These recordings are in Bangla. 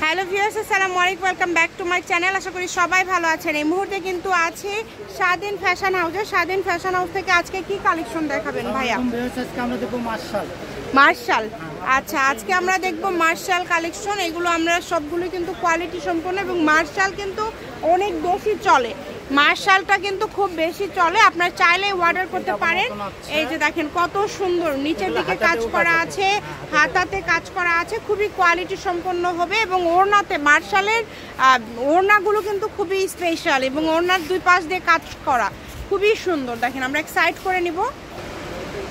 হ্যালো ভিউয়ার্স, আসসালামু আলাইকুম, welcome back to my channel. আশা করি সবাই ভালো আছেন। এই মুহূর্তে কিন্তু আছে স্বাধীন ফ্যাশন হাউসে। স্বাধীন ফ্যাশন হাউস থেকে আজকে কি কালেকশন দেখাবেন ভাইয়া? আজকে আমরা দেখব মার্শাল। আচ্ছা, আজকে আমরা দেখব মার্শাল কালেকশন। এগুলো আমরা সবগুলো কিন্তু কোয়ালিটি সম্পন্ন এবং মার্শাল কিন্তু অনেক বেশি চলে। মার্শালটা কিন্তু খুব বেশি চলে, আপনারা চাইলে অর্ডার করতে পারেন। এই যে দেখেন কত সুন্দর, নিচের দিকে কাজ করা আছে, হাতাতে কাজ করা আছে, খুবই কোয়ালিটি সম্পন্ন হবে। এবং ওড়নাতে মার্শালের ওড়নাগুলো কিন্তু খুবই স্পেশাল এবং ওড়নার দুই পাশ দিয়ে কাজ করা খুবই সুন্দর। দেখেন আমরা এক সাইড করে নিব।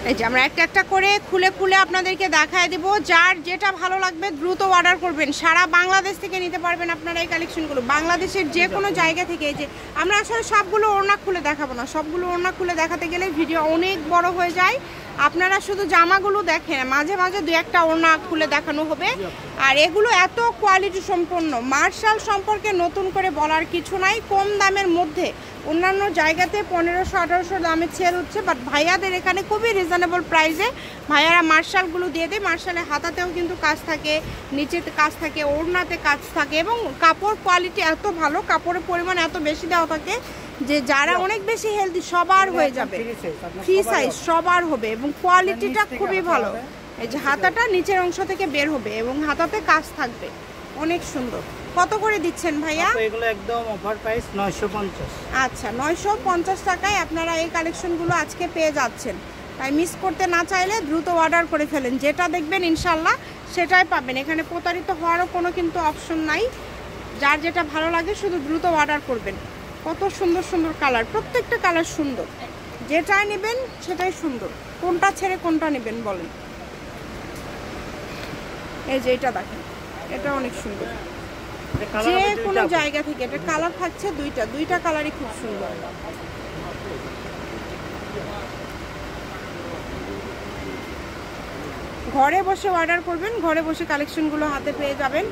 এই যে আমরা একটা একটা করে খুলে খুলে আপনাদেরকে দেখায় দিব। যার যেটা ভালো লাগবে দ্রুত অর্ডার করবেন। সারা বাংলাদেশ থেকে নিতে পারবেন আপনারা এই কালেকশনগুলো, বাংলাদেশের যে কোনো জায়গা থেকে। এই যে আমরা আসলে সবগুলো ওড়না খুলে দেখাবো না, সবগুলো ওড়না খুলে দেখাতে গেলে ভিডিও অনেক বড় হয়ে যায়। আপনারা শুধু জামাগুলো দেখেন, মাঝে মাঝে দু একটা ওড়না খুলে দেখানো হবে। আর এগুলো এত কোয়ালিটি সম্পন্ন। মার্শাল সম্পর্কে নতুন করে বলার কিছু নাই। কম দামের মধ্যে অন্যান্য জায়গাতে 1500-1800 দামে সেল হচ্ছে, বাট ভাইয়াদের এখানে খুবই রিজনেবল প্রাইসে ভাইয়ারা মার্শালগুলো দিয়ে দেয়। মার্শালের হাতাতেও কিন্তু কাজ থাকে, নিচেতে কাজ থাকে, ওড়নাতে কাজ থাকে এবং কাপড় কোয়ালিটি এত ভালো, কাপড়ের পরিমাণ এত বেশি দেওয়া থাকে যে যারা অনেক বেশি হেলদি সবার হয়ে যাবে, ফ্রি সাইজ সবার হবে এবং কোয়ালিটিটা খুবই ভালো। এই যে হাতাটা নিচের অংশ থেকে বের হবে এবং হাতাতে কাজ থাকবে, অনেক সুন্দর। কত করে দিচ্ছেন ভাইয়া? এগুলো একদম অফার প্রাইস 950। আচ্ছা, 950 টাকায় আপনারা এই কালেকশনগুলো আজকে পেয়ে যাচ্ছেন। তাই মিস করতে না চাইলে দ্রুত অর্ডার করে ফেলেন। যেটা দেখবেন ইনশাল্লাহ সেটাই পাবেন। এখানে প্রতারিত হওয়ারও কোনো কিন্তু অপশন নাই। যার যেটা ভালো লাগে শুধু দ্রুত অর্ডার করবেন। কত সুন্দর সুন্দর কালার, প্রত্যেকটা কালার সুন্দর। যেটাই নেবেন সেটাই সুন্দর। কোনটা ছেড়ে কোনটা নেবেন বলেন? এই যে এটা দেখেন, এটা অনেক সুন্দর। যে কোনো জায়গা থেকে এটা কালার থাকছে দুইটা কালারই খুব সুন্দর। ঘরে বসে অর্ডার করবেন, ঘরে বসে কালেকশনগুলো হাতে পেয়ে যাবেন।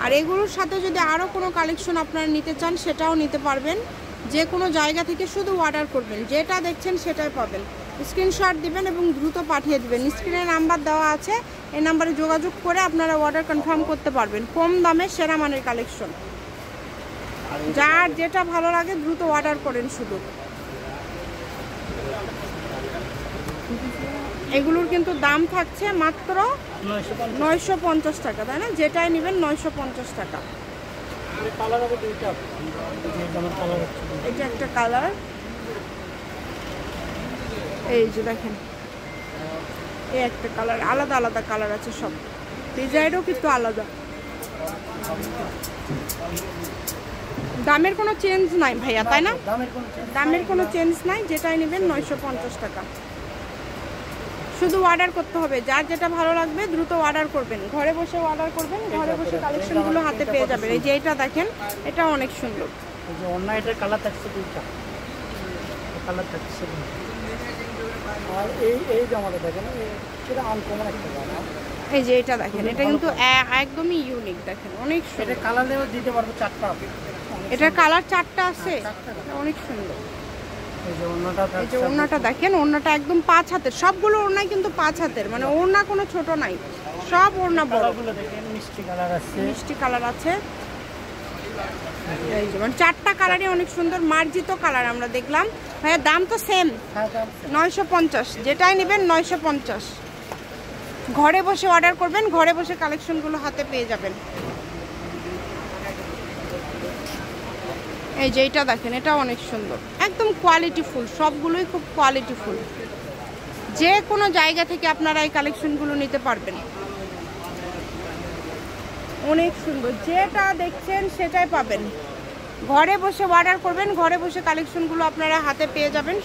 আর এগুলোর সাথে যদি আরও কোনো কালেকশন আপনারা নিতে চান সেটাও নিতে পারবেন। যে কোনো জায়গা থেকে শুধু অর্ডার করবেন, যেটা দেখছেন সেটাই পাবেন। স্ক্রিনশট দিবেন এবং দ্রুত পাঠিয়ে দিবেন। স্ক্রিনে নাম্বার দেওয়া আছে, এই নাম্বারে যোগাযোগ করে আপনারা অর্ডার কনফার্ম করতে পারবেন। কম দামে সেরা মানের কালেকশন। যার যেটা ভালো লাগে দ্রুত অর্ডার করেন শুধু। এগুলোর কিন্তু দাম থাকছে মাত্র 950 টাকা, তাই না? যেটাই নেবেন 950 টাকা। এটা একটা কালার, এই যে দেখেন এই একটা কালার, আলাদা আলাদা কালার আছে, সব ডিজাইনও কিন্তু আলাদা। দামের কোনো চেঞ্জ নাই ভাইয়া, তাই না? দামের কোনো চেঞ্জ নাই। যেটাই নেবেন 950 টাকা। শুধু অর্ডার করতে হবে। যার যেটা ভালো লাগবে দ্রুত অর্ডার করবেন। ঘরে বসে অর্ডার করবেন, ঘরে বসে কালেকশনগুলো হাতে পেয়ে যাবেন। এই যে এটা দেখেন, এটা অনেক সুন্দর। এই যে অন্য এটার কালার থাকছে দুইটা, কালার থাকছে। আর এই জামাটা দেখেন, এটা আনকমন একটা জামা। এই যে এটা দেখেন, এটা কিন্তু একদমই ইউনিক। দেখেন অনেক সুন্দর। এটা কালারেও দিতে পারবো 4টা। এটার কালার 4টা আছে, অনেক সুন্দর। এই যে ওড়নাটা দেখেন, ওড়নাটা একদম 5 হাতের। সবগুলো ওড়নাই কিন্তু 5 হাতের, মানে ওড়না কোনো ছোট নাই, সব ওড়না বড়। মিষ্টি কালার আছে, মিষ্টি কালার আছে। এই যে মানে 4টা কালারই অনেক সুন্দর, মার্জিত কালার আমরা দেখলাম। ভাইয়া দাম তো সেম, 950। যেটাই নেবেন 950। ঘরে বসে অর্ডার করবেন, ঘরে বসে কালেকশনগুলো হাতে পেয়ে যাবেন। এই যে এটা দেখেন, এটা অনেক সুন্দর, একদম কোয়ালিটিফুল। সবগুলোই খুব কোয়ালিটিফুল। যে কোনো জায়গা থেকে আপনারা এই কালেকশনগুলো নিতে পারবেন। অনেক সুন্দর, যেটা দেখছেন সেটাই পাবেন। ঘরে বসে অর্ডার করবেন, ঘরে বসে কালেকশনগুলো আপনারা হাতে পেয়ে যাবেন।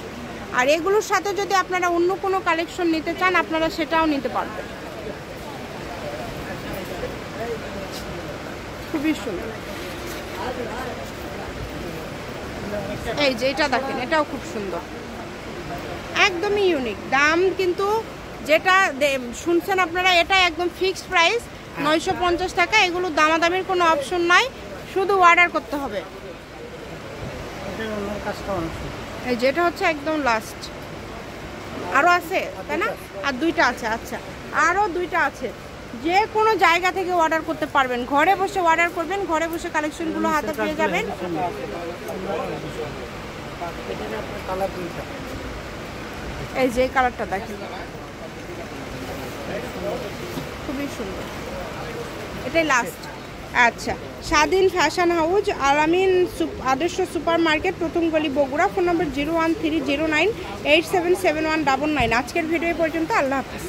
আর এগুলোর সাথে যদি আপনারা অন্য কোনো কালেকশন নিতে চান আপনারা সেটাও নিতে পারবেন। খুবই সুন্দর। এই যে এটা দেখেন, এটাও খুব সুন্দর, একদমই ইউনিক। দাম কিন্তু যেটা শুনছেন আপনারা, এটা একদম ফিক্সড প্রাইস 950 টাকা। এগুলো দামাদামির কোনো অপশন নাই, শুধু অর্ডার করতে হবে। এই যেটা হচ্ছে একদম লাস্ট। আরও আছে তাই না? আর দুইটা আছে। আচ্ছা, আরও দুইটা আছে। যে কোনো জায়গা থেকে অর্ডার করতে পারবেন, ঘরে বসে অর্ডার করবেন, ঘরে বসে কালেকশনগুলো হাতে পেয়ে যাবেন। এই যে কালারটা দেখেন, খুবই সুন্দর, এটাই লাস্ট। আচ্ছা, স্বাধীন ফ্যাশন হাউস, আলামিন আদর্শ সুপার মার্কেট, প্রথম গলি, বগুড়া। ফোন নম্বর 01309877199। আজকের ভিডিও পর্যন্ত, আল্লাহ হাফিজ।